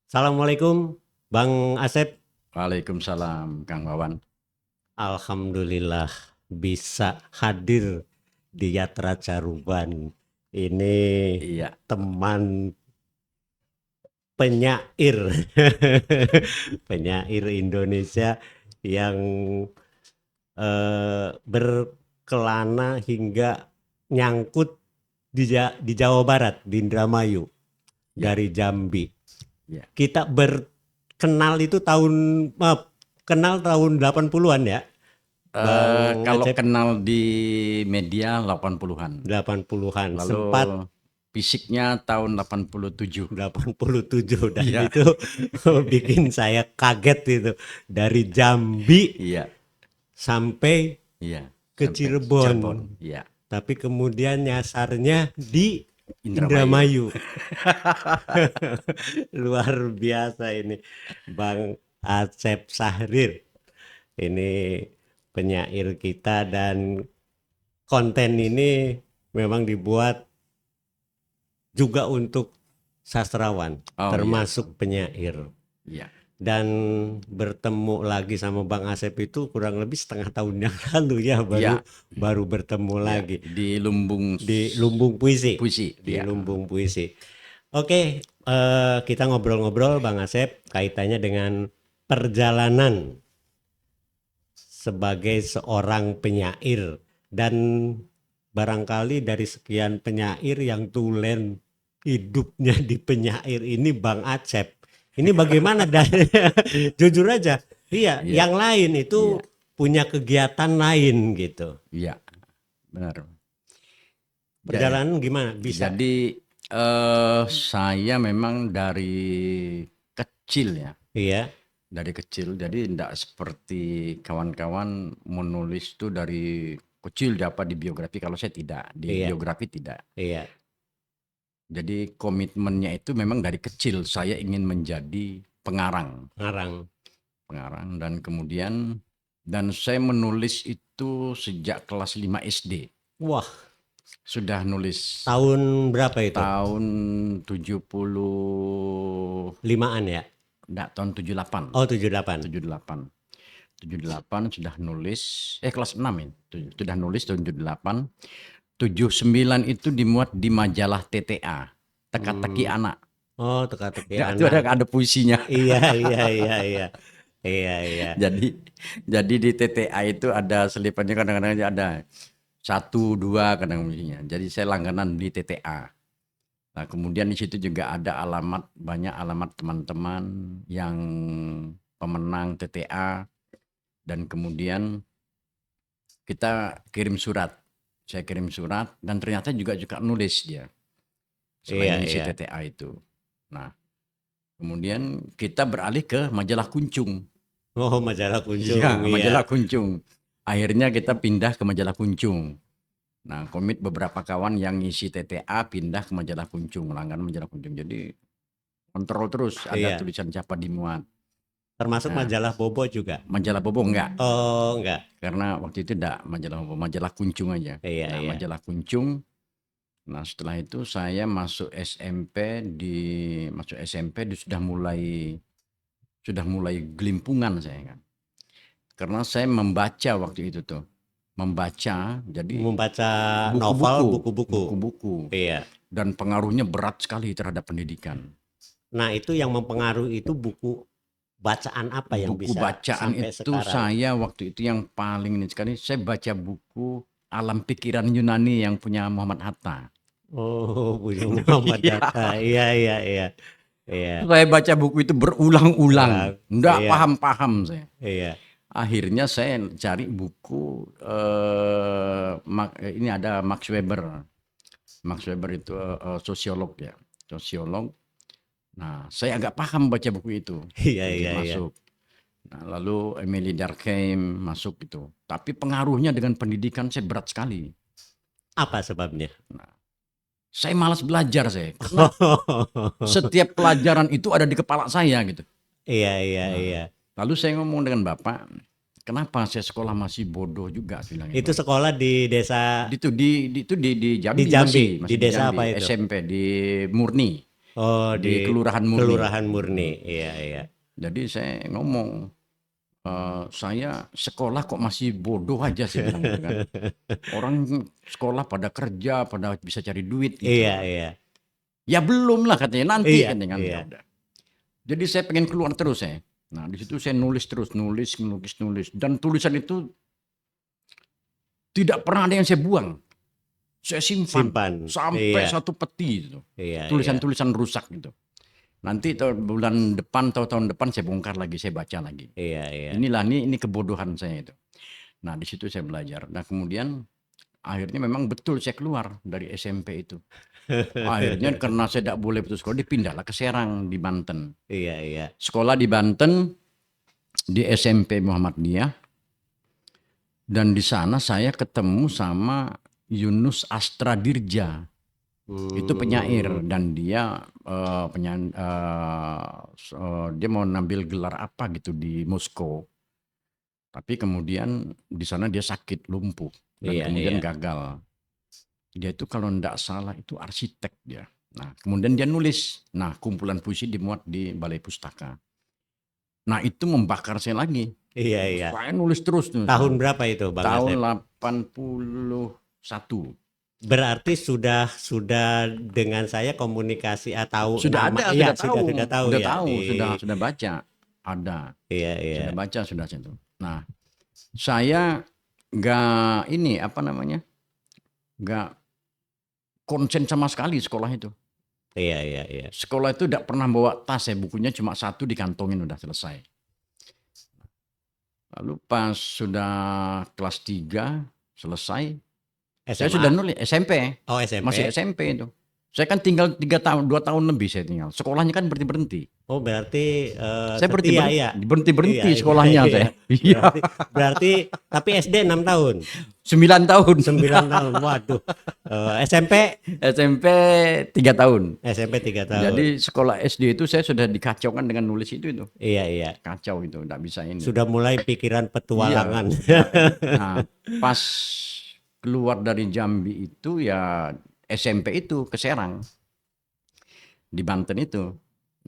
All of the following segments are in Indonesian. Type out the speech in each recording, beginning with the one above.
Assalamualaikum Bang Asep. Waalaikumsalam, Kang Wawan. Alhamdulillah bisa hadir di Yatra Caruban. Ini Iya, teman penyair, penyair Indonesia yang berkelana hingga nyangkut di Jawa Barat, di Indramayu, iya, dari Jambi. iya. Kita berkenal itu kenal tahun 80-an ya, Bang Kalau Acep. kenal di media 80-an, 80-an lalu sempat fisiknya tahun 87. 87 dan Iya, itu bikin saya kaget itu dari Jambi iya, sampai iya, ke sampai Cirebon, Cirebon. Iya, tapi kemudian nyasarnya di Indramayu. Indramayu. Luar biasa ini Bang Acep Sahrir, ini penyair kita, dan konten ini memang dibuat juga untuk sastrawan, Oh iya, termasuk penyair. iya, Dan bertemu lagi sama Bang Asep itu kurang lebih setengah tahun yang lalu ya, baru iya, baru bertemu iya. lagi Di Lumbung di Lumbung Puisi, Puisi. di Iya, Lumbung Puisi. Oke, kita ngobrol-ngobrol Bang Asep kaitannya dengan perjalanan sebagai seorang penyair, dan barangkali dari sekian penyair yang tulen hidupnya di penyair ini Bang Acep. Ini bagaimana dari jujur aja, iya, iya, yang lain iya, itu punya kegiatan lain gitu. iya, benar. Ja- Perjalanan gimana? Bisa? Jadi saya memang dari kecil ya, Iya, dari kecil. Jadi tidak seperti kawan-kawan menulis tuh dari kecil dapat di biografi. Kalau saya tidak, di iya, biografi tidak. iya. Jadi komitmennya itu memang dari kecil saya ingin menjadi pengarang, Ngarang. pengarang dan kemudian dan saya menulis itu sejak kelas 5 SD. Wah, Sudah nulis tahun berapa itu? tahun 70, Limaan ya? enggak, tahun 78. Oh, 78. 78. 78 sudah nulis, kelas 6 ya. Sudah nulis tahun 78. 79 itu dimuat di majalah TTA, Teka-teki Hmm. Anak. Oh, teka-teki Ya, itu anak. ada puisinya. Iya, iya, iya, iya. Iya, iya. Jadi jadi di TTA itu ada selipannya, kadang-kadang ada satu dua kadang puisinya. Jadi saya langganan di TTA. Nah, kemudian di situ juga ada banyak alamat teman-teman yang pemenang TTA, dan kemudian kita kirim surat. Saya kirim surat dan ternyata juga nulis dia selain Iya, ngisi iya. TTA itu. Nah, kemudian kita beralih ke majalah Kuncung. Oh, majalah Iya, Kunjung, iya. majalah Kuncung. Akhirnya kita pindah ke majalah Kuncung. Nah, komit beberapa kawan yang ngisi TTA pindah ke majalah Kuncung, langganan majalah Kuncung. Jadi kontrol terus ada Iya. tulisan siapa dimuat. Termasuk Nah, majalah Bobo juga. majalah Bobo enggak, Oh, enggak. karena waktu itu enggak majalah Bobo, majalah Kuncung aja. Iya, Nah, iya. majalah Kuncung. Nah, setelah itu saya masuk SMP sudah mulai gelimpungan saya kan. Karena saya membaca waktu itu tuh. Membaca, jadi Membaca novel, buku-buku, buku-buku. buku-buku. Iya. Dan pengaruhnya berat sekali terhadap pendidikan. Nah, itu yang mempengaruhi itu buku bacaan apa yang Buku bisa bacaan sampai itu sekarang? saya waktu itu yang paling ini sekali, saya baca buku Alam Pikiran Yunani yang punya Muhammad Hatta. Oh, punya Itu Muhammad iya. Hatta. Iya, iya, iya. Iya. Saya baca buku itu berulang-ulang, Orang. enggak Iya, paham-paham saya. iya. Akhirnya saya cari buku, ini ada Max Weber. Max Weber itu sosiolog ya, sosiolog. Nah, saya agak paham baca buku itu, Iya, iya, iya. masuk. Nah, lalu Emily Durkheim masuk itu. Tapi pengaruhnya dengan pendidikan saya berat sekali. Apa sebabnya? Nah, saya malas belajar saya, karena setiap pelajaran itu ada di kepala saya gitu. Iya, iya, Nah, iya. lalu saya ngomong dengan bapak, kenapa saya sekolah masih bodoh juga, bilang Itu itu. sekolah di desa Itu di di Jambi, Jambi, di masih di desa Jambi, apa itu? SMP di Murni. Oh, di di Kelurahan Murni. Kelurahan Murni. Iya, iya. Jadi saya ngomong, saya sekolah kok masih bodoh aja, saya bilang gitu kan. Orang sekolah pada kerja, pada bisa cari duit gitu. Iya, iya. Ya belum lah katanya, nanti Iya, katanya kan. iya. Ya udah. Jadi saya pengen keluar terus saya. Nah di situ saya nulis terus, nulis, dan tulisan itu tidak pernah ada yang saya buang. Saya simpan Simpan. sampai Iya, satu peti gitu. iya, iya. Tulisan-tulisan rusak gitu. Nanti bulan depan atau tahun depan saya bongkar lagi, saya baca lagi. Iya, iya. Inilah ini kebodohan saya itu. Nah di situ saya belajar. Nah kemudian akhirnya memang betul saya keluar dari SMP itu. Akhirnya karena saya tidak boleh putus sekolah, dipindahlah ke Serang di Banten. Iya, iya. Sekolah di Banten di SMP Muhammadiyah, dan di sana saya ketemu sama Yunus Astradirja. Itu penyair dan dia dia mau ngambil gelar apa gitu di Moskow. Tapi kemudian di sana dia sakit lumpuh dan Iya, kemudian iya. gagal. Dia itu kalau tidak salah itu arsitek dia. Nah, kemudian dia nulis. Nah, kumpulan puisi dimuat di Balai Pustaka. Nah, itu membakar saya lagi. Iya, iya. Saya nulis terus. Tahun berapa itu, Bang Tahun Asep? 81. Berarti sudah dengan saya komunikasi atau Sudah nama, ada, iya, sudah tahu. sudah tahu Sudah ya tahu, di sudah baca. Ada. iya, iya. Sudah baca, sudah itu. Nah, saya nggak ini apa namanya? Nggak konsen sama sekali sekolah itu. Iya, iya, iya. Sekolah itu tidak pernah bawa tas ya, bukunya cuma satu dikantongin udah selesai. Lalu pas sudah kelas 3 selesai, saya SMA. sudah nulis SMP. Oh, SMP. Masih SMP itu. Saya kan tinggal 3 tahun, 2 tahun lebih saya tinggal. Sekolahnya kan berhenti. Oh, berarti Saya setia ya. berhenti Iya, iya, sekolahnya iya. saya. Iya. Berarti tapi SD 6 tahun. 9 tahun. 9 tahun. Waduh. SMP SMP 3 tahun. SMP 3 tahun. Jadi sekolah SD itu saya sudah dikacaukan dengan nulis itu. Iya, iya. Kacau itu, enggak bisa ini. Sudah mulai pikiran petualangan. Nah, pas keluar dari Jambi itu ya SMP itu ke Serang. Di Banten itu.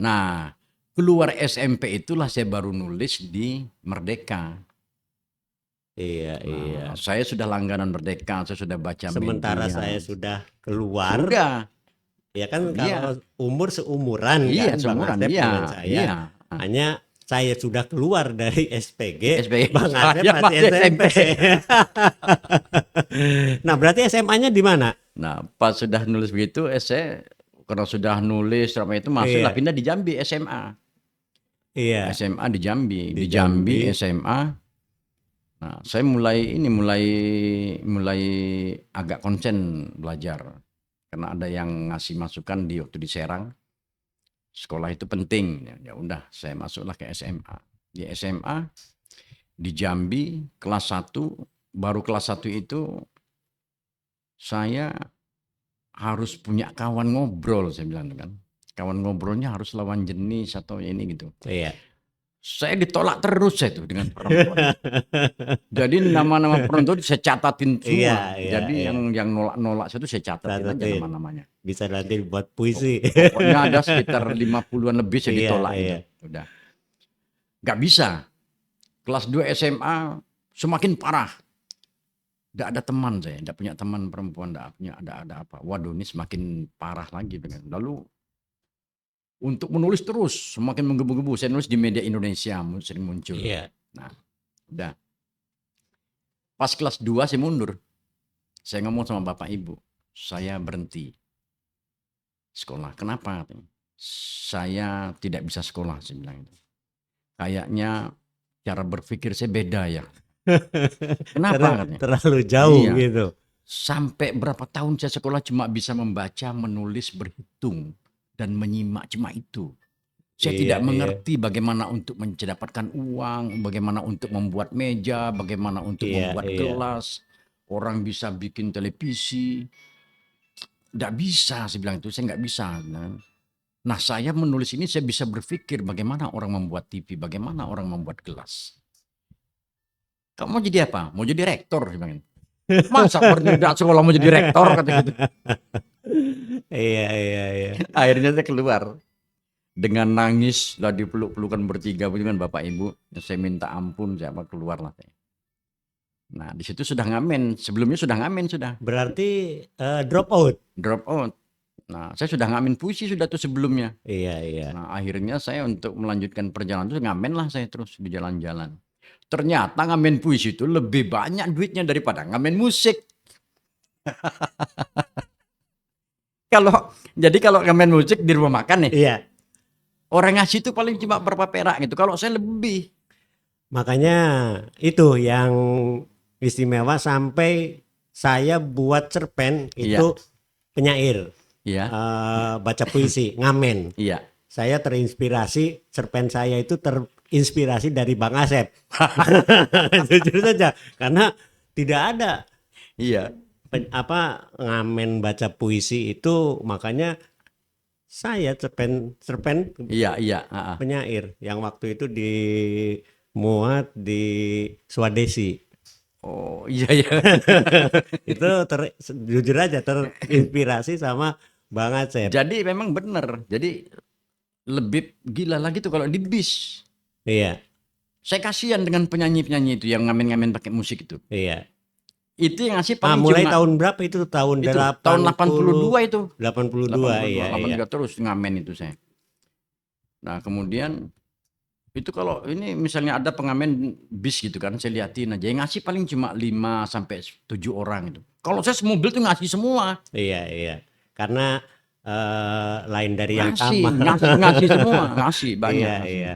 Nah, keluar SMP itulah saya baru nulis di Merdeka. Iya, iya. Nah, saya sudah langganan Merdeka, saya sudah baca Sementara media. saya sudah keluar. Udah. Ya kan Iya. kalau umur seumuran Iya, kan Bang seumuran. Asep Iya, dengan saya. iya. Hanya saya sudah keluar dari SPG, SPG. Bang Asep Saya masih masih SMP. Nah, berarti SMA-nya di mana? Nah, pas sudah nulis begitu, saya karena sudah nulis selama itu masuklah Iya. pindah di Jambi SMA. Iya. SMA di Jambi, Di di Jambi Jambi. SMA. Nah, saya mulai agak konsen belajar karena ada yang ngasih masukan di waktu di Serang. Sekolah itu penting. Ya udah, saya masuklah ke SMA. Di SMA di Jambi kelas 1, baru kelas 1 itu saya harus punya kawan ngobrol, saya bilang kan. Kawan ngobrolnya harus lawan jenis atau ini gitu. Iya. Saya ditolak terus saya tuh dengan perempuan. Jadi nama-nama perempuan itu saya catatin semua. Iya, iya, Jadi iya. yang nolak-nolak saya tuh saya catatin aja Catatin. nama-namanya. Bisa nanti buat puisi. Pokoknya ada sekitar 50-an lebih saya Iya, ditolak iya. itu. Udah. Gak bisa. Kelas 2 SMA semakin parah. Tidak ada teman saya, tidak punya teman perempuan, tidak punya ada apa. Waduh, ini semakin parah lagi. Lalu untuk menulis terus semakin menggebu-gebu. Saya nulis di media Indonesia sering muncul. Iya. Nah, udah. Pas kelas 2 saya mundur. Saya ngomong sama bapak ibu, saya berhenti sekolah. Kenapa? Saya tidak bisa sekolah, saya bilang itu. Kayaknya cara berpikir saya beda ya. Kenapa? Katanya? Terlalu jauh Iya. gitu. Sampai berapa tahun saya sekolah cuma bisa membaca, menulis, berhitung, dan menyimak, cuma itu. Saya Iya, tidak iya. mengerti bagaimana untuk mendapatkan uang, bagaimana untuk membuat meja, bagaimana untuk Iya, membuat iya. gelas. Orang bisa bikin televisi. Tidak bisa, saya bilang itu, saya nggak bisa. Nah, saya menulis ini saya bisa berpikir bagaimana orang membuat TV, bagaimana orang membuat gelas. Kamu mau jadi apa? Mau jadi rektor? Saya bilang. Masa tidak sekolah mau jadi rektor kata gitu. Iya, iya, iya. Akhirnya saya keluar dengan nangis lah dipeluk-pelukan bertiga dengan bapak ibu. Saya minta ampun, saya keluar lah saya. Nah di situ sudah ngamen, sebelumnya sudah ngamen sudah Berarti drop out. drop out. Nah saya sudah ngamen puisi sudah tuh sebelumnya. Iya, iya. Nah akhirnya saya untuk melanjutkan perjalanan itu ngamen lah saya terus di jalan-jalan. Ternyata ngamen puisi itu lebih banyak duitnya daripada ngamen musik. Kalau ngamen musik di rumah makan nih, Iya. orang ngasih itu paling cuma berapa perak gitu. Kalau saya lebih. Makanya itu yang istimewa sampai saya buat cerpen Iya, itu penyair, iya, baca puisi, ngamen. iya, Saya terinspirasi, cerpen saya itu terinspirasi dari Bang Asep. Jujur saja, karena tidak ada iya, ngamen baca puisi itu, makanya saya cerpen iya, iya. Ah, ah. penyair yang waktu itu dimuat di Swadesi. Oh iya, iya. Itu jujur aja terinspirasi sama Bang Acep. Jadi memang benar. Jadi lebih gila lagi tuh kalau di bis. Iya, Saya kasihan dengan penyanyi-penyanyi itu yang ngamen-ngamen pakai musik itu. iya. Itu yang ngasih paling Mulai cuma tahun berapa itu? Tahun itu tahun 82 itu. 82, 82, iya, iya. 83 terus ngamen itu saya. Nah, kemudian itu kalau ini misalnya ada pengamen bis gitu kan, saya liatin aja yang ngasih paling cuma 5 sampai 7 orang itu. Kalau saya semobil tuh ngasih semua. Iya, iya. Karena lain dari yang Ngasih, sama. ngasih semua, ngasih banyak. Iya, Ngasih. iya.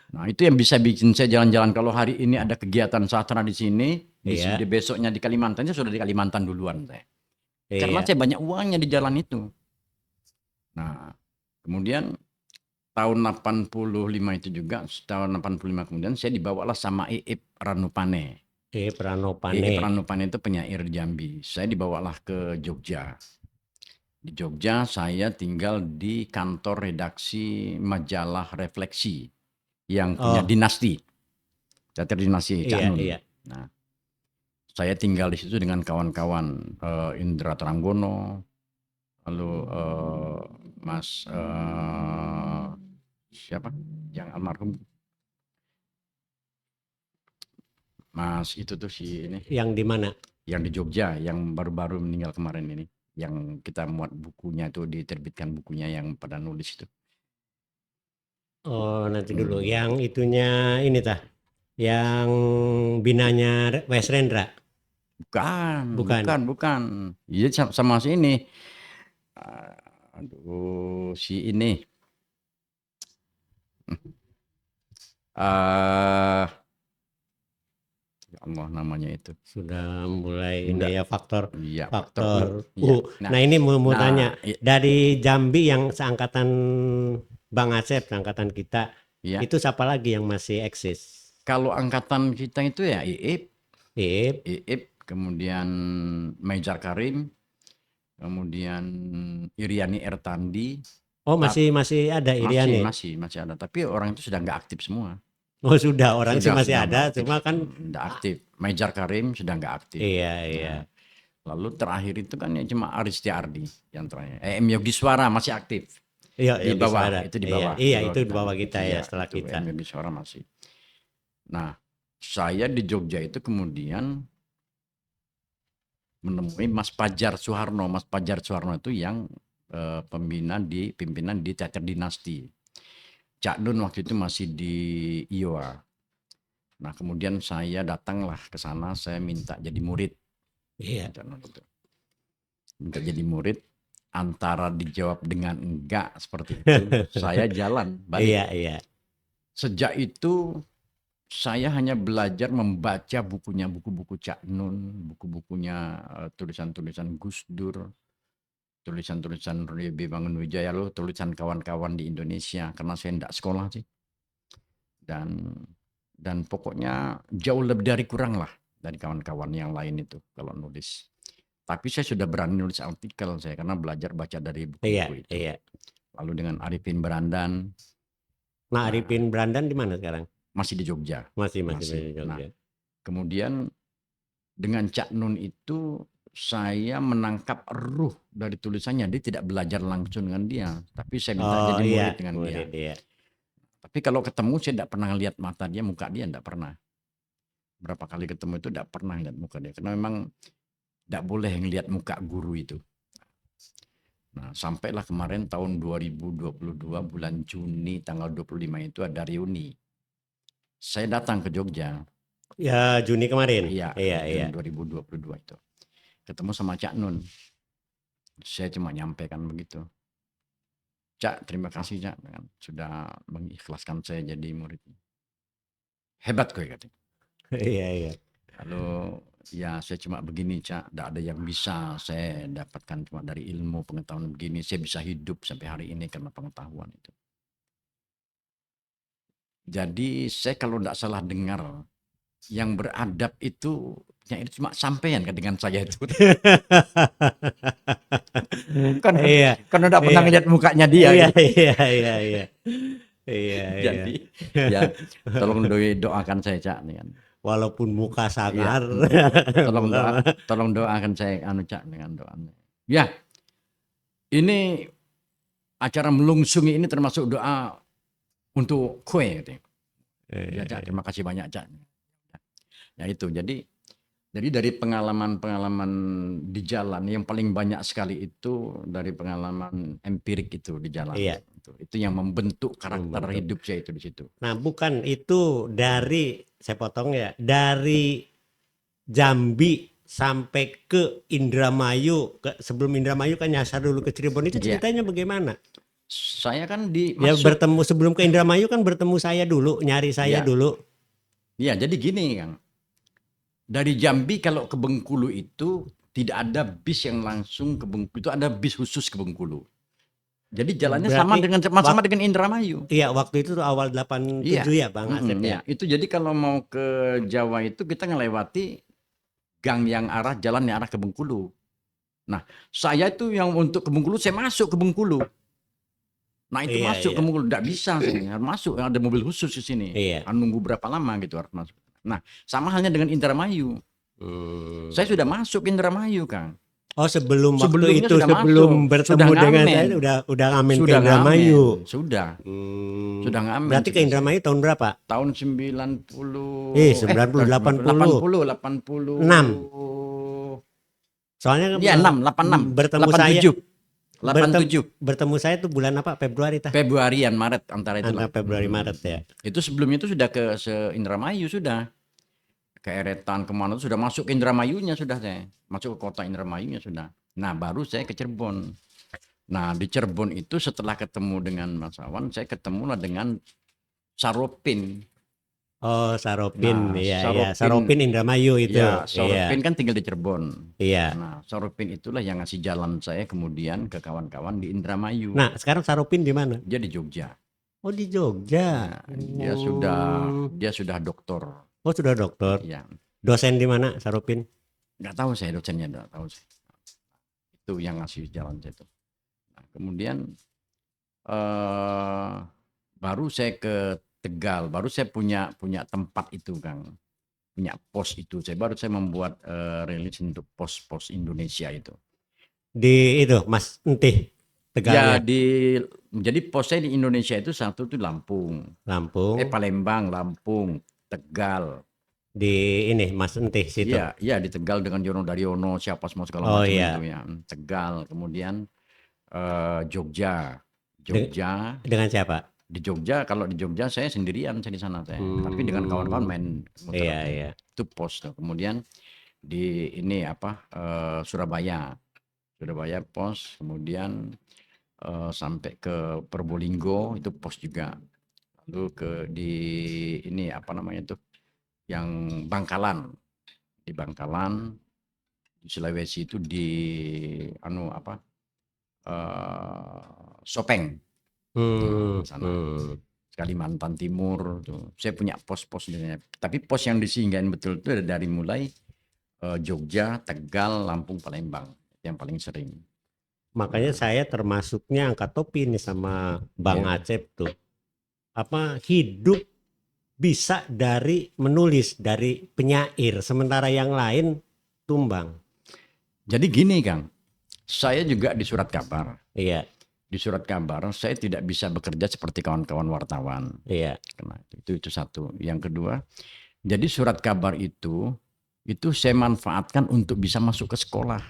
Nah, itu yang bisa bikin saya jalan-jalan. Kalau hari ini ada kegiatan sastra di sini, Iya, besoknya di Kalimantan, saya sudah di Kalimantan duluan saya. Karena iya. saya banyak uangnya di jalan itu. Nah, kemudian tahun 85 itu juga, tahun 85 kemudian saya dibawalah sama Iip Ranupane. Pranopane. Iip Ranupane itu penyair di Jambi. Saya dibawalah ke Jogja. Di Jogja saya tinggal di kantor redaksi majalah Refleksi yang punya Oh, Dinasti. Teater Dinasti Cak iya, Nun. iya. Nah, saya tinggal di situ dengan kawan-kawan Indra Tranggono, lalu Mas siapa yang almarhum Mas itu tuh si ini Yang di mana? yang di Jogja yang baru-baru meninggal kemarin ini, yang kita muat bukunya itu diterbitkan bukunya yang pada nulis itu. Oh, nanti dulu. Yang itunya ini tah. Yang binanya Wes Rendra. Bukan. Bukan. Iya sama si ini. Aduh, si ini. eh Ya Allah namanya itu. Sudah mulai Enggak. ini ya faktor Iya, faktor iya. Nah, ini mau tanya Iya, dari Jambi yang seangkatan Bang Asep, seangkatan kita, iya. itu siapa lagi yang masih eksis? Kalau angkatan kita itu ya Ip, kemudian Mejar Karim, kemudian Iriani Ertandi. oh masih ada Iriani. Masih ada. Tapi orang itu sudah nggak aktif semua. Oh sudah, orang sih masih Sudah nggak ada, aktif. cuma kan Nggak aktif. Mejar Karim sudah nggak aktif. iya, iya. Nah, lalu terakhir itu kan ya cuma Aristi Ardi yang terakhir. M. Yogiswara masih aktif. Iya, Di bawah, Yogiswara. itu di bawah. Iya, itu di bawah kita ya, Iya, setelah itu kita. M. Yogiswara masih. Nah, saya di Jogja itu kemudian menemui Mas Pajar Soeharno. Mas Pajar Soeharno itu yang pimpinan di Teater Dinasti. Cak Nun waktu itu masih di IOA. Nah, kemudian saya datanglah ke sana, saya minta jadi murid. Iya. Minta jadi murid, antara dijawab dengan enggak seperti itu, saya jalan balik. Iya, iya. Sejak itu saya hanya belajar membaca bukunya, buku-buku Cak Nun, buku-bukunya tulisan-tulisan Gus Dur, tulisan-tulisan R.B. Bangunwijaya, loh, tulisan kawan-kawan di Indonesia, karena saya enggak sekolah sih. Dan pokoknya jauh lebih dari kurang lah dari kawan-kawan yang lain itu kalau nulis. Tapi saya sudah berani nulis artikel saya karena belajar baca dari buku-buku itu. Iya. Lalu dengan Arifin Brandan. Nah, Arifin Brandan di mana sekarang? Masih di Jogja. Masih di Jogja. Nah, kemudian dengan Cak Nun itu saya menangkap ruh dari tulisannya. Dia tidak belajar langsung dengan dia, tapi saya minta Oh jadi iya, murid dengan dia. murid ya. Tapi kalau ketemu saya tidak pernah lihat mata dia, muka dia tidak pernah. Berapa kali ketemu itu tidak pernah lihat muka dia, karena memang tidak boleh ngelihat muka guru itu. Nah, sampailah kemarin tahun 2022 bulan Juni tanggal 25 itu ada reuni. Saya datang ke Jogja. Ya Juni kemarin. Iya, Iya, iya. Juni 2022 itu. Ketemu sama Cak Nun. Saya cuma nyampaikan begitu. Cak, terima kasih Cak sudah mengikhlaskan saya jadi murid. Hebat kok katanya. Iya, iya. Lalu ya saya cuma begini Cak, tidak ada yang bisa saya dapatkan cuma dari ilmu pengetahuan begini. Saya bisa hidup sampai hari ini karena pengetahuan itu. Jadi saya kalau tidak salah dengar, yang beradab itu ya itu cuma sampean kan dengan saya itu. Karena Iya, karena tidak pernah iya. ngeliat mukanya dia Iya, gitu. iya, iya, iya. Iya, iya. Jadi ya tolong doakan saya Cak nih kan. Walaupun muka Iya, sangar. tolong muka- doakan saya Cak dengan doanya. Ya, ini acara melungsungi ini termasuk doa untuk kue gitu. Ya Cak, terima kasih banyak Cak. Ya itu jadi dari pengalaman-pengalaman di jalan yang paling banyak sekali itu dari pengalaman empirik itu di jalan. Iya. Itu yang membentuk karakter Membentuk. hidup saya itu di situ. Nah, bukan itu dari saya potong ya, dari Jambi sampai ke Indramayu, sebelum Indramayu kan nyasar dulu ke Cirebon itu Iya. ceritanya bagaimana? Saya kan Ya masuk. bertemu sebelum ke Indramayu kan bertemu saya dulu, nyari saya Iya. dulu. Iya, jadi gini Kang. Dari Jambi kalau ke Bengkulu itu tidak ada bis yang langsung ke Bengkulu, itu ada bis khusus ke Bengkulu. Jadi jalannya sama Berarti dengan Indramayu. Iya, waktu itu tuh awal 87 ya Bang Asep ya. Iya. Itu jadi kalau mau ke Jawa itu kita ngelewati gang yang jalan yang arah ke Bengkulu. Nah, saya itu yang untuk ke Bengkulu saya masuk ke Bengkulu. Nah, itu Iya, masuk iya. ke Bengkulu tidak bisa saya harus masuk, ada mobil khusus di sini. Iya. Nunggu berapa lama gitu harus masuk. Nah, sama halnya dengan Indramayu. Saya sudah masuk Indramayu, Kang. Oh, sebelum waktu Sebelumnya itu sudah sebelum masuk, bertemu sudah dengan ngamen. saya udah ngamen ke Sudah Indramayu. ngamen, sudah ngamen. Berarti ke Indramayu tahun berapa? Tahun 90 90 80 80 6. Soalnya Iya, 86 bertemu 87 bertemu saya tuh bulan apa? Februari tah? Februarian Maret antara itu Antara Februari Maret ya. Itu sebelumnya itu sudah ke Indramayu sudah. Ke Eretan kemana itu sudah masuk ke Indramayunya sudah saya. Masuk ke kota Indramayunya sudah. Nah, baru saya ke Cirebon. Nah, di Cirebon itu setelah ketemu dengan Mas Awan, saya ketemulah dengan Saropin. Oh, Saropin. Nah, Iya. Saropin Indramayu itu. Ya, Saropin kan tinggal di Cirebon. Iya. Nah, Saropin itulah yang ngasih jalan saya kemudian ke kawan-kawan di Indramayu. Nah, sekarang Saropin di mana? Dia di Jogja. Oh, di Jogja. Nah, dia sudah doktor. Oh, sudah doktor. Iya. Dosen di mana Saropin? Nggak tahu saya dosennya, nggak tahu saya. Itu yang ngasih jalan saya itu. Nah, kemudian baru saya ke Tegal, baru saya punya tempat itu Kang, punya pos itu. Baru saya membuat rilis untuk pos-pos Indonesia itu. Di itu Mas Entih Tegalnya. Ya jadi pos saya di Indonesia itu satu tuh Lampung, Palembang, Lampung, Tegal. Di ini Mas Entih situ. Iya di Tegal dengan Yono Daryono siapa semua segala macam itu ya. Tegal, kemudian Jogja. Dengan siapa? Di Jogja, kalau di Jogja saya sendirian saya di sana saya. Tapi dengan kawan-kawan main muter. Iya. Itu pos tuh. Kemudian di ini Surabaya pos, kemudian sampai ke Probolinggo itu pos juga. Lalu di ini tuh yang Bangkalan. Di Bangkalan di Sulawesi itu di Sopeng. Sana. Kalimantan Timur tuh. Saya punya pos-pos di sana. Tapi pos yang disinggahin betul itu dari mulai Jogja, Tegal, Lampung, Palembang yang paling sering. Makanya saya termasuknya angkat topi nih sama Bang Acep tuh. Hidup bisa dari menulis, dari penyair, sementara yang lain tumbang. Jadi gini Kang, saya juga di surat kabar. Iya, Di surat kabar saya tidak bisa bekerja seperti kawan-kawan wartawan. iya. Karena itu satu. Yang kedua, jadi surat kabar itu saya manfaatkan untuk bisa masuk ke sekolah.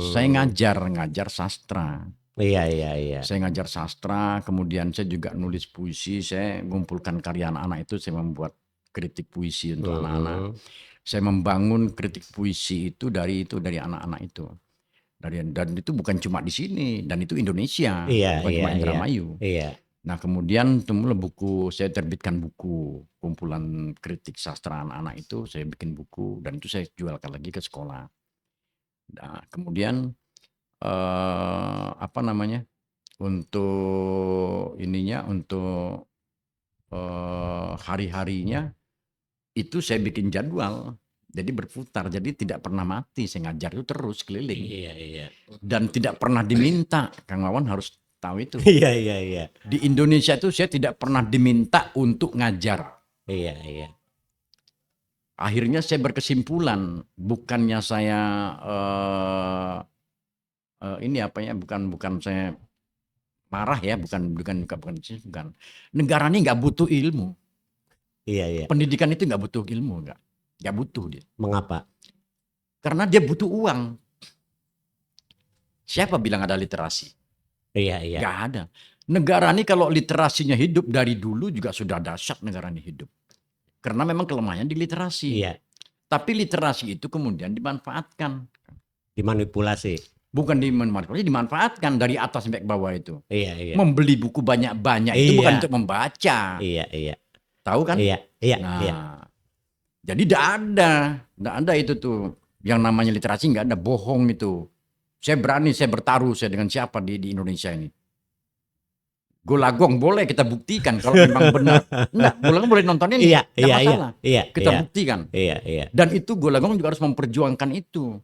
Saya ngajar sastra. Iya, iya, iya. Saya ngajar sastra, kemudian saya juga nulis puisi, saya mengumpulkan karya anak-anak itu, saya membuat kritik puisi untuk anak-anak. Saya membangun kritik puisi itu dari anak-anak itu. Dan itu bukan cuma di sini, dan itu Indonesia, Iya, bukan iya, cuma iya. Indramayu. Iya. Nah kemudian tumbuhlah buku, saya terbitkan buku, kumpulan kritik sastra anak-anak itu, saya bikin buku, dan itu saya jualkan lagi ke sekolah. Nah kemudian apa namanya, untuk ininya, untuk hari-harinya itu saya bikin jadwal, jadi berputar, jadi tidak pernah mati, saya ngajar itu terus keliling. Iya, iya. Dan tidak pernah diminta, Kang Wawan harus tahu itu. Iya, iya, iya. Di Indonesia itu saya tidak pernah diminta untuk ngajar. Iya, iya. Akhirnya saya berkesimpulan, bukannya saya ini apa ya, bukan saya marah ya, bukan. Negara ini nggak butuh ilmu. Iya, iya. Pendidikan itu nggak butuh ilmu, nggak butuh dia. Mengapa? Karena dia butuh uang. Siapa bilang ada literasi? Iya, iya. Nggak ada. Negara ini kalau literasinya hidup dari dulu juga sudah dahsyat negara ini hidup. Karena memang kelemahannya di literasi. Iya. Tapi literasi itu kemudian dimanfaatkan. Dimanipulasi. Bukan dimanfaatkan dari atas sampai ke bawah itu. Iya, iya. Membeli buku banyak-banyak itu Iya. bukan untuk membaca. Iya, iya. Tahu kan? Iya, iya, Nah, iya. jadi tidak ada itu tuh. Yang namanya literasi nggak ada, bohong itu. Saya berani, saya bertaruh saya dengan siapa di Indonesia ini. Golagong boleh kita buktikan kalau memang benar. Enggak, Golagong boleh nontonin, Iya, enggak iya, masalah. iya. Kita Iya, buktikan. iya, iya. Dan itu Golagong juga harus memperjuangkan itu.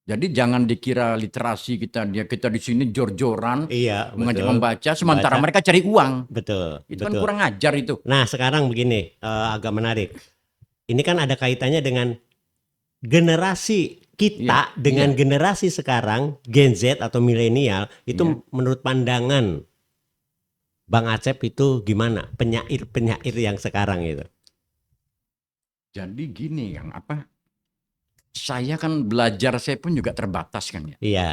Jadi jangan dikira literasi kita di sini jor-joran, Iya, mengajak betul. membaca, sementara Baca. mereka cari uang. Betul, Itu kan betul. kurang ajar itu. Nah, sekarang begini, agak menarik. Ini kan ada kaitannya dengan generasi kita Iya, dengan generasi sekarang, Gen Z atau milenial, itu Iya. menurut pandangan Bang Acep itu gimana? Penyair-penyair yang sekarang itu. Jadi gini Kang, saya kan belajar saya pun juga terbatas kan ya. Iya.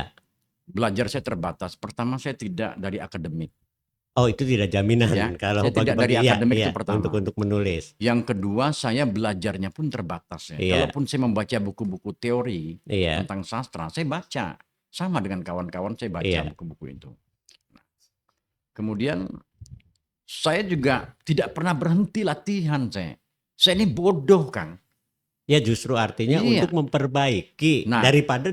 Belajar saya terbatas. Pertama saya tidak dari akademik. Oh, itu tidak jaminan Ya, kalau saya tidak dari iya, akademik iya, itu pertama. untuk menulis. Yang kedua saya belajarnya pun terbatas ya. Iya. Kalaupun saya membaca buku-buku teori Iya. tentang sastra, saya baca. Sama dengan kawan-kawan saya baca Iya. buku-buku itu. Kemudian saya juga tidak pernah berhenti latihan saya. Saya ini bodoh Kang. Ya justru artinya Iya. untuk memperbaiki Nah. daripada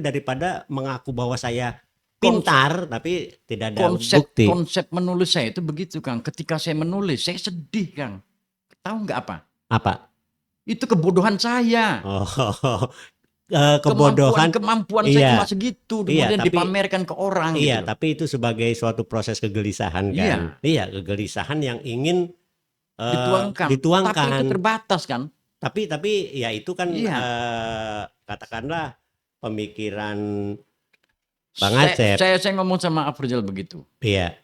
mengaku bahwa saya pintar tapi tidak ada Konsep bukti. menulis saya itu begitu Kang. Ketika saya menulis saya sedih Kang. Tahu nggak apa? Apa? Itu kebodohan saya. Oh, kebodohan. Kemampuan Iya. saya cuma segitu, Iya, kemudian tapi- dipamerkan ke orang Iya, gitu. tapi itu sebagai suatu proses kegelisahan kan. Iya, kegelisahan yang ingin Dituangkan. dituangkan. Tapi itu terbatas kan. Tapi ya itu kan Iya. katakanlah pemikiran Bang Acep. Saya ngomong sama Afrizal begitu. Iya.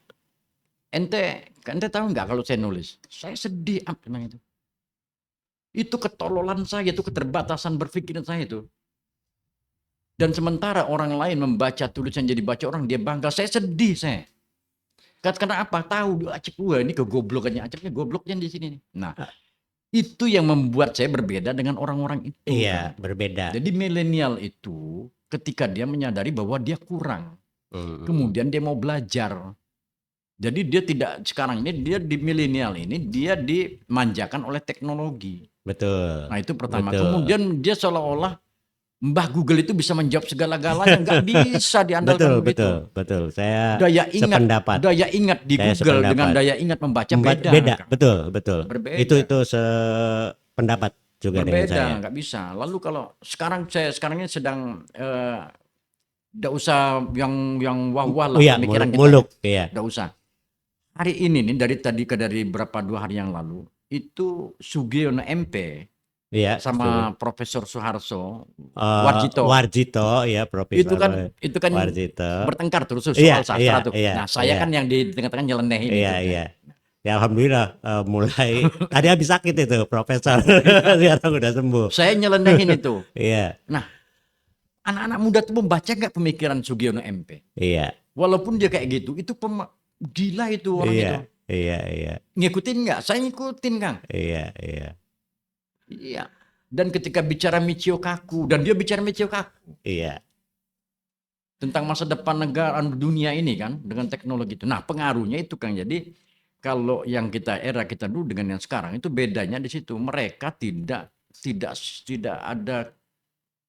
Ente tahu nggak kalau saya nulis? Saya sedih memang itu. Itu ketololan saya, itu keterbatasan berpikiran saya itu. Dan sementara orang lain membaca tulisan jadi baca orang, dia bangga. Saya sedih saya. Karena apa? Tahu Acep gua ini kegoblokannya Acepnya gobloknya di sini nih. Nah, itu yang membuat saya berbeda dengan orang-orang itu. Iya, Kan. berbeda. Jadi milenial itu ketika dia menyadari bahwa dia kurang, Hmm. kemudian dia mau belajar. Jadi dia tidak sekarang ini dia di milenial ini dia dimanjakan oleh teknologi. Betul. Nah itu pertama. Betul. Kemudian dia seolah-olah Mbah Google itu bisa menjawab segala-galanya, nggak bisa diandalkan begitu. Betul. Saya Daya ingat, sependapat. daya ingat di Saya Google dengan sependapat. daya ingat membaca Beda, beda. Kang. betul. Berbeda. Itu sependapat juga dengan saya. Berbeda, nggak bisa. Lalu kalau sekarang ini sedang nggak usah yang wah-wah lah Iya, pemikiran kita. muluk, iya. Nggak usah. Hari ini nih dari berapa 2 hari yang lalu itu Sugiono MP Iya, betul. sama Profesor Soeharto, Warjito. Warjito, ya Itu Profesor kan Warjito. bertengkar terus Iya, soal iya, sastra tuh. iya, Nah, saya iya, kan yang di tengah-tengah nyelenehin iya, itu. iya. Ya alhamdulillah mulai tadi habis sakit itu Profesor, sekarang udah sembuh. Saya nyelenehin itu. Iya, Nah, anak-anak muda tuh membaca nggak pemikiran Sugiono MP? iya, Walaupun dia kayak gitu, itu gila itu orang iya, itu. iya, iya, Ngikutin nggak? Saya ngikutin, Kang. iya, iya, Iya. Dan ketika bicara Michio Kaku, dan dia bicara Michio Kaku iya, tentang masa depan negara dunia ini kan dengan teknologi itu. Nah, pengaruhnya itu Kang. Jadi kalau yang era kita dulu dengan yang sekarang itu bedanya di situ. Mereka tidak tidak ada,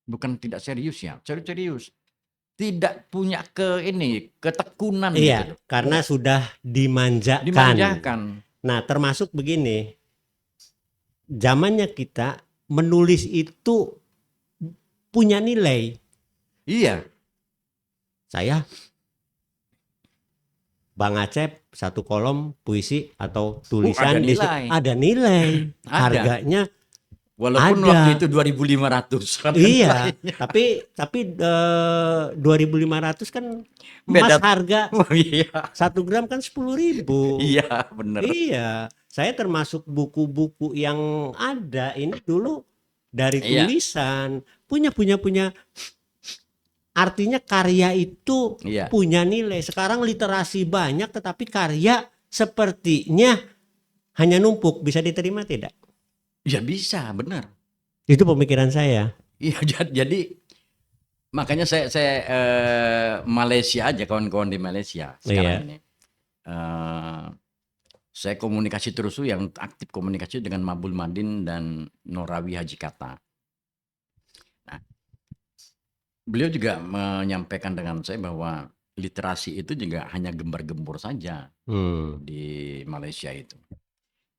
bukan tidak serius ya, serius. Tidak punya ketekunan iya, gitu loh. karena sudah dimanjakan. Dimanjakan. Nah, termasuk begini, zamannya kita menulis itu punya nilai. Iya, Saya Bang Acep satu kolom puisi atau ada tulisan nilai. ada nilai. Ada. Harganya Walaupun ada. waktu itu 2.500 kan Iya, nilainya. tapi 2.500 kan emas Beda. harga Oh, iya. 1 gram kan 10.000. Iya, bener. Iya, saya termasuk buku-buku yang ada ini dulu dari Iya. tulisan, punya. Artinya karya itu Iya. punya nilai. Sekarang literasi banyak tetapi karya sepertinya hanya numpuk. Bisa diterima tidak? Ya bisa, bener. Itu pemikiran saya. Iya, jadi makanya saya Malaysia aja, kawan-kawan di Malaysia sekarang Iya. ini. Saya komunikasi terus tuh, yang aktif komunikasi dengan Mabul Madin dan Norawi Haji Kata. Nah, beliau juga menyampaikan dengan saya bahwa literasi itu juga hanya gembar-gembor saja di Malaysia itu.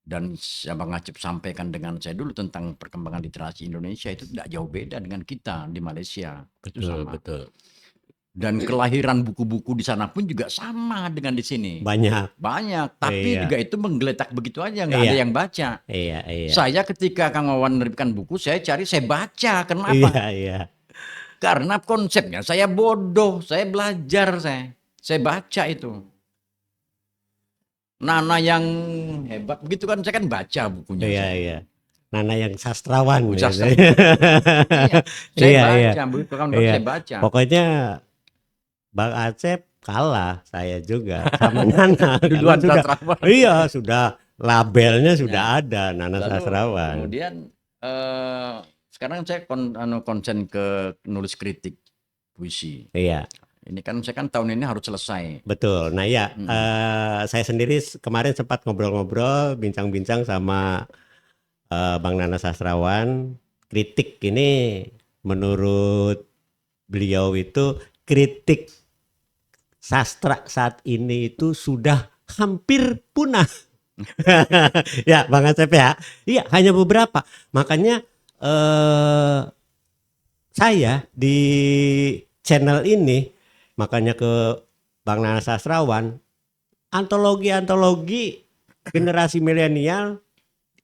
Dan Bang Acep sampaikan dengan saya dulu tentang perkembangan literasi Indonesia itu tidak jauh beda dengan kita di Malaysia. Itu Betul, sama. betul. Dan kelahiran buku-buku di sana pun juga sama dengan di sini. Banyak. Banyak, tapi Iya. juga itu menggeletak begitu aja, nggak ada Iya. yang baca. Iya. Saya ketika Kang Wawan menerbitkan buku, saya cari, saya baca. Kenapa? Iya. Karena konsepnya saya bodoh, saya belajar, saya baca itu. Nana yang hebat begitu kan, saya kan baca bukunya. Iya. Nana yang sastrawan. Bu Gitu. sastrawan. Iya, saya baca, begitu kan Iya. saya baca. Pokoknya Bang Acep kalah saya juga sama Nana. Duluan Karena sastrawan. Iya, sudah labelnya sudah ada Nana Lalu Sastrawan. kemudian sekarang saya konsen ke nulis kritik puisi. Iya. Ini kan saya kan tahun ini harus selesai. Betul. Nah ya, saya sendiri kemarin sempat ngobrol-ngobrol, bincang-bincang sama Bang Nana Sastrawan. Kritik ini menurut beliau itu kritik sastra saat ini itu sudah hampir punah. Ya Bang Acep ya. Iya, hanya beberapa. Makanya saya di channel ini, makanya ke Bang Nana Sastrawan, antologi generasi milenial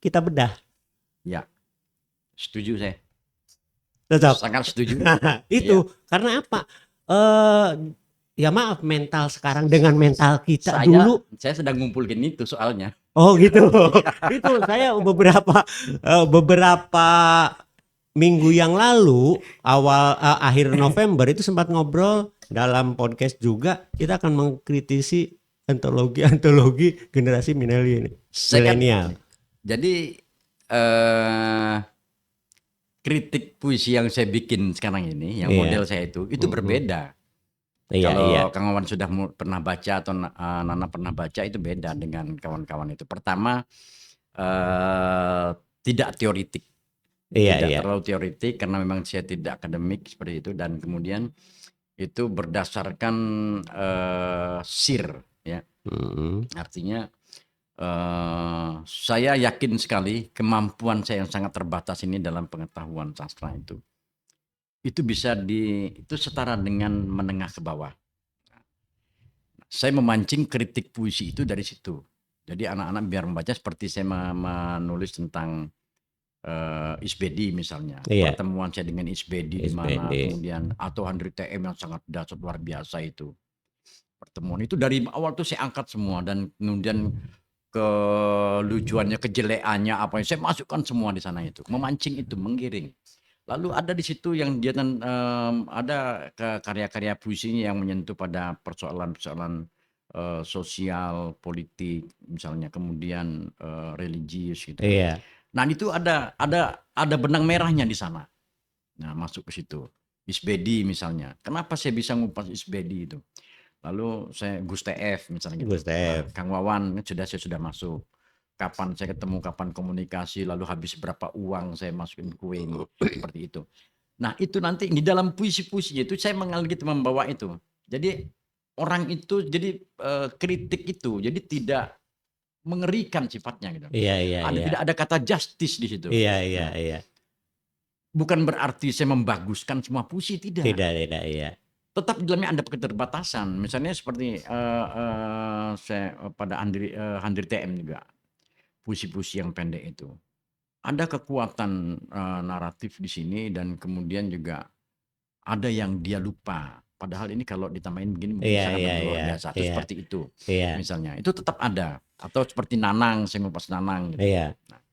kita bedah. Ya, setuju saya. Cocok. Sangat setuju. Itu karena apa? Ya maaf, mental sekarang dengan mental kita dulu. Saya sedang ngumpulin itu soalnya. Oh gitu. Itu saya beberapa minggu yang lalu, akhir November itu sempat ngobrol dalam podcast juga, kita akan mengkritisi antologi generasi milenial. Jadi kritik puisi yang saya bikin sekarang ini, yang model saya itu berbeda. Kalau Kang Wawan sudah pernah baca atau Nana pernah baca, itu beda dengan kawan-kawan itu. Pertama, tidak teoritik. Tidak terlalu teoritik karena memang saya tidak akademik seperti itu, dan kemudian itu berdasarkan sir ya. Artinya saya yakin sekali kemampuan saya yang sangat terbatas ini dalam pengetahuan sastra itu bisa itu setara dengan menengah ke bawah. Saya memancing kritik puisi itu dari situ. Jadi anak-anak biar membaca seperti saya menulis tentang Isbedi misalnya, Iya, pertemuan saya dengan Isbedi di mana, SPD. kemudian atau Handri TM yang sangat dahsyat luar biasa itu. Pertemuan itu dari awal tuh saya angkat semua dan kemudian kelucuannya, kejelekannya apa yang saya masukkan semua di sana itu, memancing itu, menggiring. Lalu ada di situ yang dia ada karya-karya puisinya yang menyentuh pada persoalan-persoalan sosial, politik, misalnya, kemudian religius gitu kan. Iya, Nah itu ada benang merahnya di sana. Nah masuk ke situ. Isbedi misalnya. Kenapa saya bisa ngupas Isbedi itu? Lalu saya Gus TF misalnya gitu. Gus Nah, TF. Kang Wawan saya sudah masuk. Kapan saya ketemu, kapan komunikasi, lalu habis berapa uang saya masukin kue ini, seperti itu. Nah itu nanti di dalam puisi-puisinya itu saya mengalir gitu, membawa itu. Jadi orang itu jadi kritik itu, jadi tidak mengerikan sifatnya gitu. Iya, iya, Ada, iya. tidak ada kata justice di situ. Iya, iya, Nah, iya. bukan berarti saya membaguskan semua puisi, tidak. Tidak, iya. Tetap di dalamnya ada keterbatasan. Misalnya seperti saya pada Handri TM juga, puisi-puisi yang pendek itu. Ada kekuatan naratif di sini dan kemudian juga ada yang dia lupa. Padahal ini kalau ditambahin begini mungkin Iya, sangat iya, luar iya. biasa. Itu Iya, seperti itu. iya, Misalnya, itu tetap ada. Atau seperti Nanang, saya ngupas Nanang gitu. iya. Nah,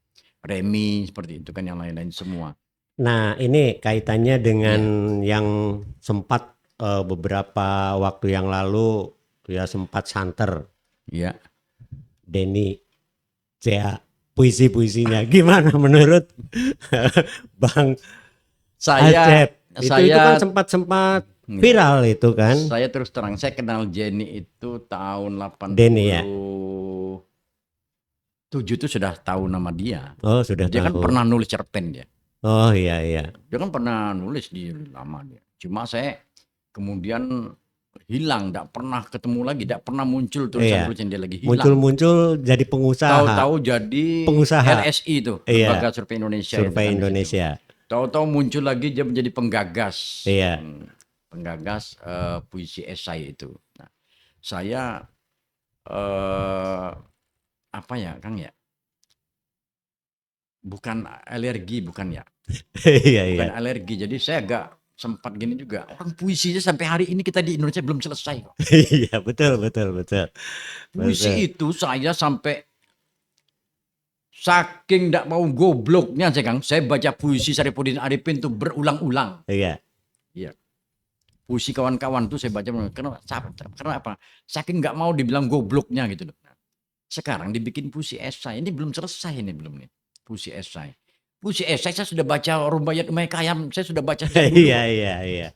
Remi seperti itu kan, yang lain-lain semua. Nah, ini kaitannya dengan Iya. yang sempat beberapa waktu yang lalu ya sempat santer Iya. Denny Cea puisi-puisinya. Gimana menurut Bang Saya Acep? Itu kan sempat Iya. viral itu kan, Saya terus terang, saya kenal Jenny itu tahun Denny ya. 87 itu sudah tahu nama dia. Oh, sudah Dia kan tahu. pernah nulis cerpen dia. Oh, iya, iya. Dia kan pernah nulis di lama dia. Cuma saya kemudian hilang, tidak pernah ketemu lagi, tidak pernah muncul Iya. tulisan-tulisan dia lagi, hilang. Muncul-muncul jadi pengusaha. Tahu-tahu jadi Pengusaha. LSI itu, Iya. Lembaga Survei Indonesia itu Survei kan di situ. Indonesia. Tahu-tahu muncul lagi dia menjadi penggagas. Iya. Penggagas puisi esai itu. Nah, saya apa ya, Kang ya? Bukan alergi, bukan ya. Iya, iya. Bukan alergi. Jadi saya agak sempat gini juga. Orang puisinya sampai hari ini kita di Indonesia belum selesai kok. Iya, betul. Puisi itu saya sampai saking tidak mau gobloknya saya, Kang. Saya baca puisi Saripudin Arifin itu berulang-ulang. Iya. Iya. Puisi kawan-kawan tuh saya baca, karena apa? Saking nggak mau dibilang gobloknya gitu loh. Sekarang dibikin puisi esai, ini belum selesai ini, belum nih. Puisi esai. Puisi esai saya sudah baca Rubaiyat Umar Khayyam, saya sudah baca sejak dulu. Iya.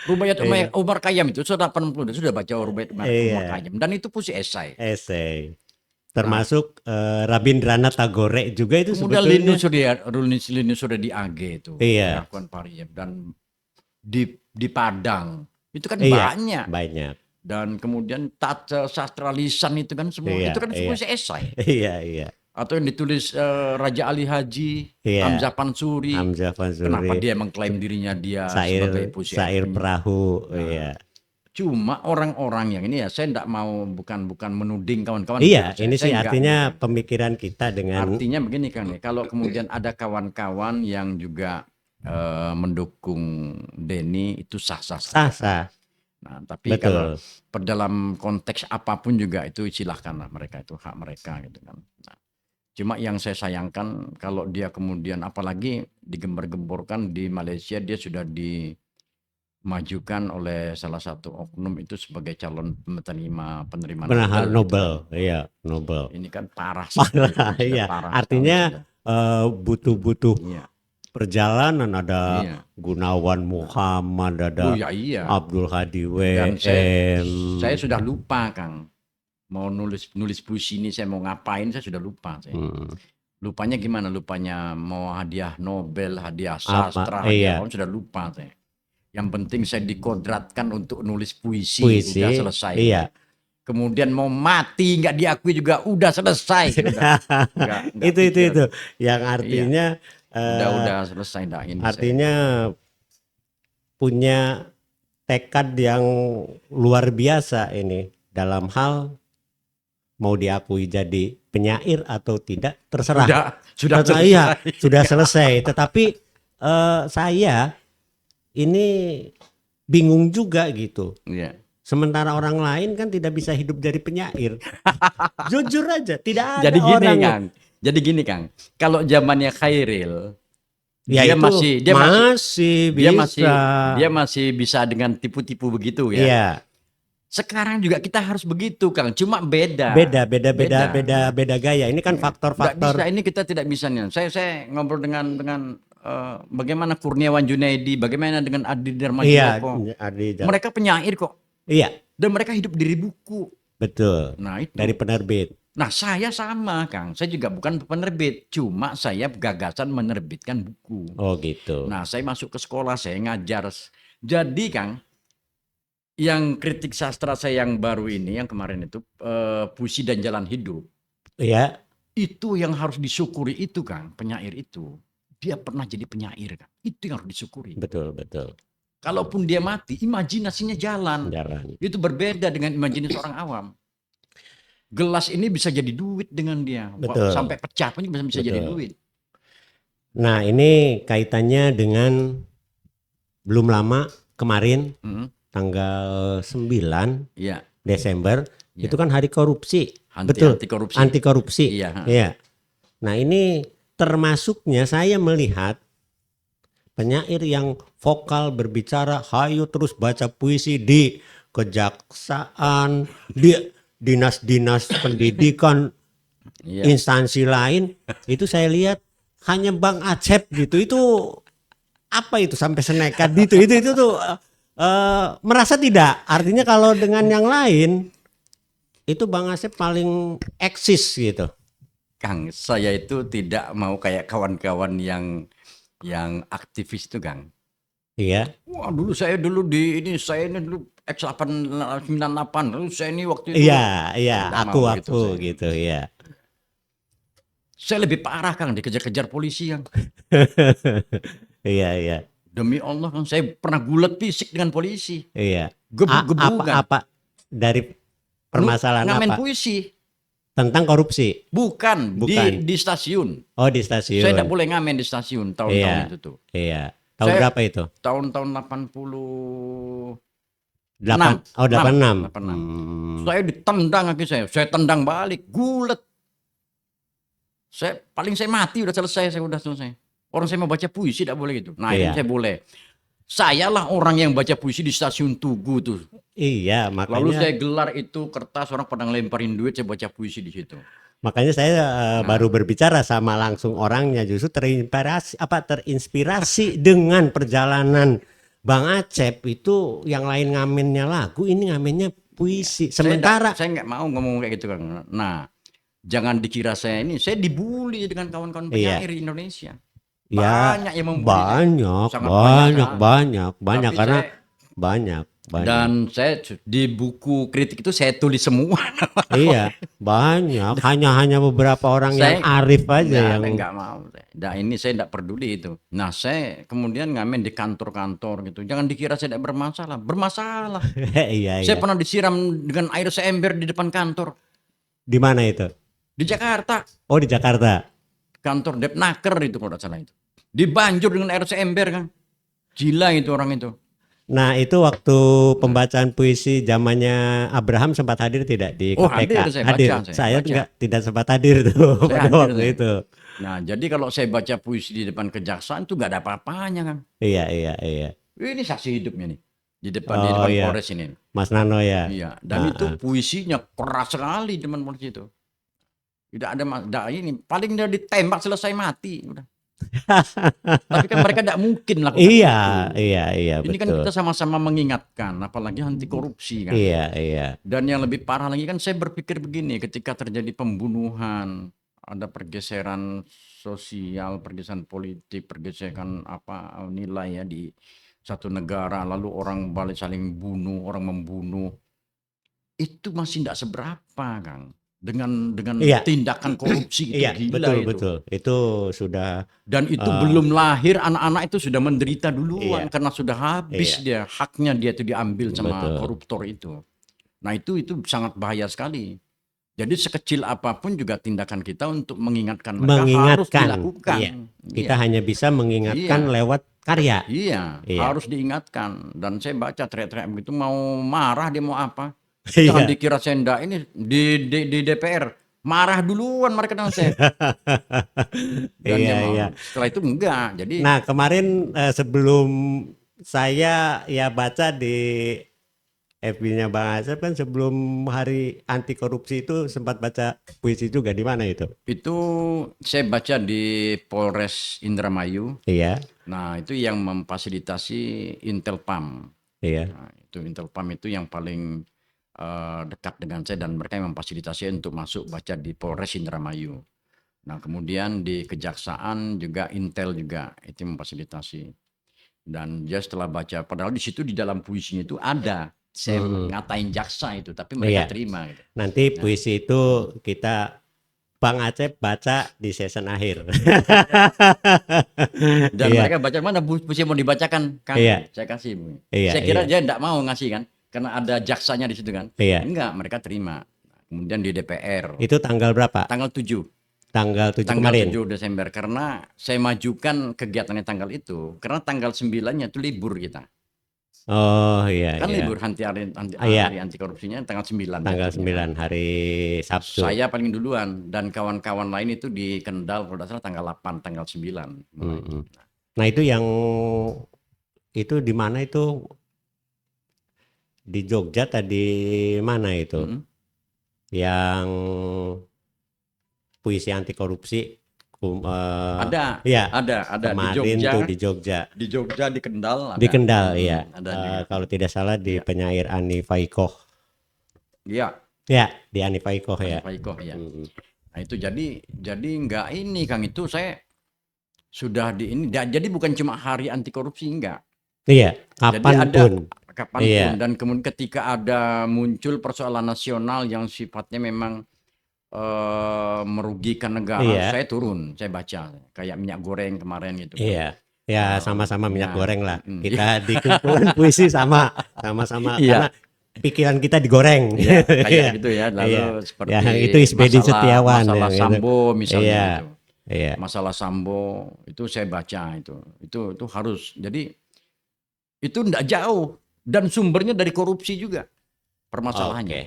Rubaiyat Iya. Umar Khayyam itu sudah 80, sudah baca Rubaiyat Umar Iya. Khayyam dan itu puisi esai. Esai. Nah, Termasuk Rabindranath Tagore juga itu kemudian sebetulnya. Lini Surya di AG itu, Iya. pengakuan Pariyem, dan di Padang itu kan Iya. banyak. Banyak. Dan kemudian sastra lisan itu kan semua, Iya, itu kan iya. puisi esai. Iya. Atau yang ditulis Raja Ali Haji, Iya. Hamzah Pansuri. Hamzah Pansuri. Kenapa dia mengklaim dirinya dia sebagai puisi Sair esai? perahu. Nah, Iya. cuma orang-orang yang ini ya, saya tidak mau, bukan menuding kawan-kawan. Iya, gitu. ini Saya sih enggak, artinya gitu. pemikiran kita dengan Artinya begini kan nih, kalau kemudian ada kawan-kawan yang juga mendukung Denny, itu sah-sah saja. sah. Nah, tapi kalau Betul. dalam konteks apapun juga itu silahkanlah, mereka itu hak mereka gitu kan. Nah, cuma yang saya sayangkan kalau dia kemudian apalagi digembar-gemborkan di Malaysia, dia sudah dimajukan oleh salah satu oknum itu sebagai calon penerima Nobel. Gitu kan. Iya, Nobel. Ini kan parah Parah, sekali. iya. Parah Artinya butuh iya. perjalanan, ada Iya. Gunawan Muhammad, ada Oh ya iya. Abdul Hadi Dan WM. saya sudah lupa, Kang. Mau nulis puisi ini saya mau ngapain, saya sudah lupa. Lupanya gimana? Lupanya mau hadiah Nobel, hadiah sastra, hadiah apa, sudah lupa saya. Yang penting saya dikodratkan untuk nulis puisi udah selesai. Iya. Kemudian mau mati nggak diakui juga udah selesai. Nggak itu yang artinya udah selesai. Artinya punya tekad yang luar biasa ini dalam hal mau diakui jadi penyair atau tidak terserah. Sudah Iya, selesai. sudah selesai. Tetapi saya ini bingung juga gitu. Iya. Sementara orang lain kan tidak bisa hidup dari penyair. Jujur aja, tidak Jadi ada gini orang. Kang. Jadi gini Kang. Kalau zamannya Khairil, Ya dia itu masih masih dia masih bisa. dia masih bisa dengan tipu-tipu begitu ya. Iya, Sekarang juga kita harus begitu Kang. Cuma beda. beda gaya. Ini kan Nggak faktor-faktor. bisa, ini kita tidak bisa nih. Saya ngobrol dengan bagaimana Kurniawan Junaidi, bagaimana dengan Adi Iya, Darmajiloko. Adi, Mereka penyair kok. iya, Dan mereka hidup dari buku. betul. Nah itu. Dari penerbit. Nah saya sama Kang. Saya juga bukan penerbit. Cuma saya gagasan menerbitkan buku. Oh gitu. Nah saya masuk ke sekolah, saya ngajar. Jadi Kang, yang kritik sastra saya yang baru ini, yang kemarin itu, Puisi dan Jalan Hidup. Iya, Itu yang harus disyukuri itu Kang, penyair itu. Dia pernah jadi penyair Kang. Itu yang harus disyukuri. betul, betul. Kalaupun dia mati, imajinasinya jalan. Jalan. Itu berbeda dengan imajinasi orang awam. Gelas ini bisa jadi duit dengan dia. Betul. Sampai pecah pun bisa jadi Betul. duit. Nah, ini kaitannya dengan belum lama kemarin Hmm, tanggal 9 Iya, Desember Iya. itu kan hari korupsi. anti Betul. korupsi. Anti korupsi. Iya. Iya. Nah, ini termasuknya saya melihat penyair yang vokal berbicara, hayu terus baca puisi di kejaksaan, di dinas-dinas pendidikan, Iya. instansi lain, itu saya lihat hanya Bang Acep gitu. Itu apa itu sampai senekat gitu. Itu tuh merasa tidak. Artinya kalau dengan yang lain itu Bang Acep paling eksis gitu. Kang, saya itu tidak mau kayak kawan-kawan yang aktivis itu Kang. Iya. Wah dulu saya dulu saya ini dulu X898, lalu saya ini waktu itu. Iya, Nggak aku mau gitu saya. gitu ya. Saya lebih parah Kang, dikejar-kejar polisi Kang. Iya. Demi Allah Kang, saya pernah gulat fisik dengan polisi. Iya. Gebuk-gebuk Kang. Apa dari permasalahan Ngamen apa? puisi. Tentang korupsi. Bukan. Di stasiun. Oh, di stasiun. Saya tidak boleh ngamen di stasiun tahun-tahun itu tuh. Iya. Tahun Saya- berapa itu? Tahun-tahun 80. 86. Saya ditendang kaki saya tendang balik, gulet. Saya mati udah selesai, saya udah selesai. Orang saya mau baca puisi tidak boleh gitu. Nah, Iya. ini saya boleh. Sayalah orang yang baca puisi di stasiun Tugu tuh. Iya, Lalu makanya saya gelar itu kertas, orang pada ngelemparin duit, saya baca puisi di situ. saya Nah. baru berbicara sama langsung orangnya, justru terinspirasi dengan perjalanan Bang Acep. Itu yang lain ngamennya lagu, ini ngamennya puisi. Sementara saya nggak mau ngomong kayak gitu Kang. Nah, jangan dikira saya dibully dengan kawan-kawan Iya. penyair di Indonesia. ya Banyak yang membuli. banyak Sangat banyak Tapi karena saya- banyak. Dan saya di buku kritik itu saya tulis semua. Iya, banyak. Hanya beberapa orang yang arif aja yang Nggak mau. Nah, ini saya tidak peduli itu. Nah, saya kemudian ngamen di kantor-kantor gitu. Jangan dikira saya tidak bermasalah. Bermasalah. iya. Saya pernah disiram dengan air seember di depan kantor Di mana itu? di Jakarta. Oh, di Jakarta. Kantor Depnaker itu kalau tidak salah itu. Dibanjur dengan air seember kan. Gila itu orang itu. Nah, itu waktu pembacaan puisi zamannya Abraham sempat hadir tidak di Oh, KPK? hadir, saya baca, saya baca. Tidak sempat hadir tuh Saya pada hadir, waktu saya. itu. Nah, jadi kalau saya baca puisi di depan kejaksaan itu nggak ada apa-apanya kan. Iya. Ini saksi hidupnya nih. Di depan Oh, iya. Polres ini. Mas Nano ya. Iya, dan Ah, itu puisinya keras sekali di depan polisi itu. Tidak ada ini paling dia ditembak selesai mati udah. Tapi kan mereka tidak mungkin melakukan Iya, itu. iya, Ini kan betul. kita sama-sama mengingatkan, apalagi anti korupsi kan. Iya. Dan yang lebih parah lagi kan saya berpikir begini, ketika terjadi pembunuhan, ada pergeseran sosial, pergeseran politik, pergeseran nilai ya di satu negara, lalu orang balik saling bunuh, orang membunuh, itu masih tidak seberapa Kang. Dengan Iya. tindakan korupsi itu Iya, gila itu. betul. Itu sudah Dan itu belum lahir, anak-anak itu sudah menderita duluan Iya. karena sudah habis dia haknya, dia itu diambil sama Betul. koruptor itu. Nah itu sangat bahaya sekali. Jadi sekecil apapun juga tindakan kita untuk mengingatkan mereka harus Mengingatkan. dilakukan. Iya. Kita hanya bisa mengingatkan Iya. lewat karya. Iya, Iya. harus diingatkan. Dan saya baca teriak-teriak begitu, mau marah dia mau apa. Iya. Jangan dikira saya enggak ini di DPR. Marah duluan mereka dengan saya. Dan Iya, dia mau. iya. Setelah itu enggak. Jadi Nah, kemarin sebelum saya ya baca di FB-nya Bang Asep kan, sebelum hari anti korupsi itu sempat baca puisi juga, di mana itu? itu saya baca di Polres Indramayu. Iya, Nah, itu yang memfasilitasi Intelpam. iya. Nah, itu Intelpam itu yang paling dekat dengan saya dan mereka yang memfasilitasi untuk masuk baca di Polres Indramayu. Nah, kemudian di Kejaksaan juga Intel juga itu memfasilitasi. Dan dia setelah baca, padahal di situ di dalam puisinya itu ada saya ngatain jaksa itu, tapi mereka Iya. terima. Gitu. Nanti puisi itu kita Bang Acep baca di season akhir. Dan Iya. mereka baca mana puisi mau dibacakan, Kang? Iya. Saya kasih. Iya, Saya kira iya. dia enggak mau ngasih kan, karena ada jaksanya di situ kan. Iya. Enggak, mereka terima. Kemudian di DPR Itu tanggal berapa? tanggal 7. Tanggal 7 Tanggal kemarin. 7 Desember karena saya majukan kegiatannya tanggal itu karena tanggal 9-nya itu libur kita. Oh iya, Kan iya. libur hari Iya. anti korupsinya tanggal 9. Tanggal jatuhnya. 9 hari Sabtu. Saya paling duluan dan kawan-kawan lain itu di Kendal kalau tidak salah tanggal 8, tanggal 9. mulai. Nah, itu yang itu di mana itu? Di Jogja tadi mana itu? Mm-mm. Yang puisi anti korupsi. Ada, Iya. ada di Kemarin Jogja, tuh di Jogja. di Jogja, di Kendal ada. Di Kendal, iya. Ada juga. Kalau tidak salah di penyair Ani Faikoh. Iya, Ya, di Ani Faikoh ya. Pak Iko ya. Mm. Nah itu jadi nggak ini Kang, itu saya sudah di ini jadi bukan cuma hari anti korupsi enggak. Iya, Jadi ada kapanpun. kapanpun Iya. dan kemudian ketika ada muncul persoalan nasional yang sifatnya memang merugikan negara, Iya. saya turun, saya baca kayak minyak goreng kemarin gitu. Iya. Ya, sama-sama minyak ya. goreng lah. Mm. Kita di kumpulan puisi sama-sama Iya. karena pikiran kita digoreng. Ya, kayak Iya. gitu ya. Lalu Iya. seperti Ya, itu Isbedi Setiawan masalah yang itu. Sambo misalnya Iya. gitu. Iya. Masalah Sambo itu saya baca itu harus. Jadi itu enggak jauh dan sumbernya dari korupsi juga permasalahannya. Oke.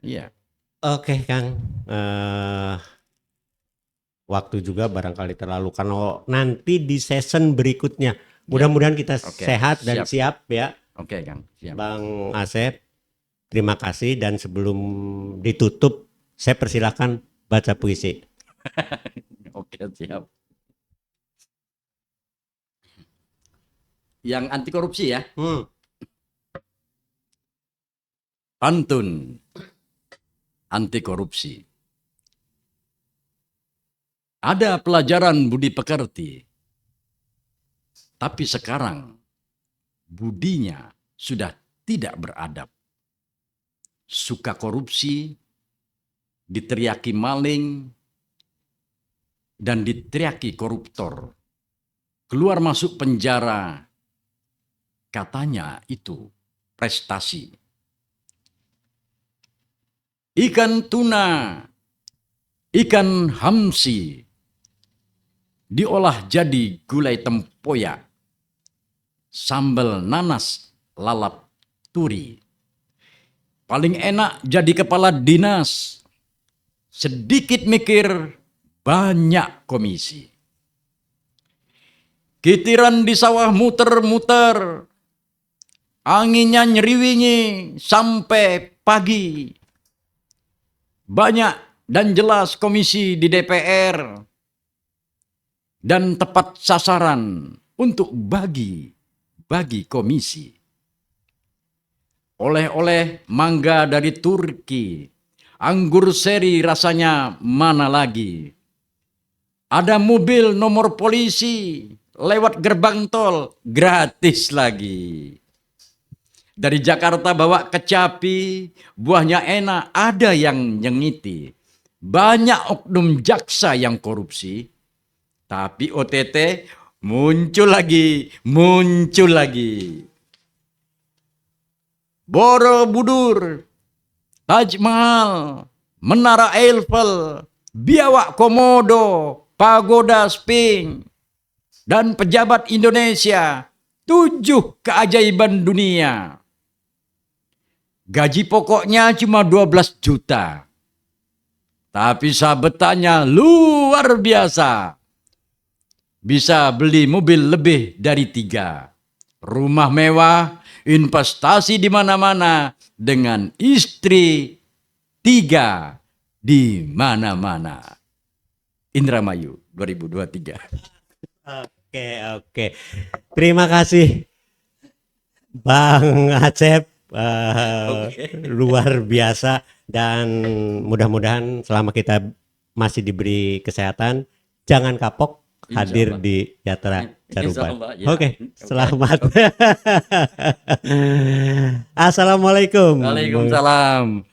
Iya. Oke, Kang. Waktu juga barangkali terlalu, kalau nanti di season berikutnya mudah-mudahan kita Oke, sehat dan siap ya, Oke, Kang. Siap. Bang Asep. Terima kasih, dan sebelum ditutup saya persilahkan baca puisi. Oke, siap. Yang anti korupsi ya. Pantun anti korupsi. Ada pelajaran budi pekerti, tapi sekarang budinya sudah tidak beradab. Suka korupsi, diteriaki maling, dan diteriaki koruptor. Keluar masuk penjara, katanya itu prestasi. Ikan tuna, ikan hamsi, diolah jadi gulai tempoyak, sambal nanas, lalap turi. Paling enak jadi kepala dinas, sedikit mikir, banyak komisi. Kitiran di sawah muter-muter, anginnya nyeriwinyi sampai pagi. Banyak dan jelas komisi di DPR dan tepat sasaran untuk bagi komisi. Oleh-oleh mangga dari Turki, anggur seri rasanya mana lagi. Ada mobil nomor polisi lewat gerbang tol gratis lagi. Dari Jakarta bawa ke Capi, buahnya enak, ada yang nyengiti. Banyak oknum jaksa yang korupsi, tapi OTT muncul lagi. Borobudur, Taj Mahal, Menara Eiffel, Biawak Komodo, Pagoda Sphinx, dan pejabat Indonesia, 7 keajaiban dunia. Gaji pokoknya cuma 12 juta. Tapi sabetannya luar biasa. Bisa beli mobil lebih dari 3. Rumah mewah, investasi di mana-mana, dengan istri 3 di mana-mana. Indramayu 2023. Oke. Terima kasih Bang Acep. Luar biasa, dan mudah-mudahan selama kita masih diberi kesehatan, jangan kapok hadir di Yatra Caruban. Ya. Oke, selamat. Assalamualaikum. Waalaikumsalam.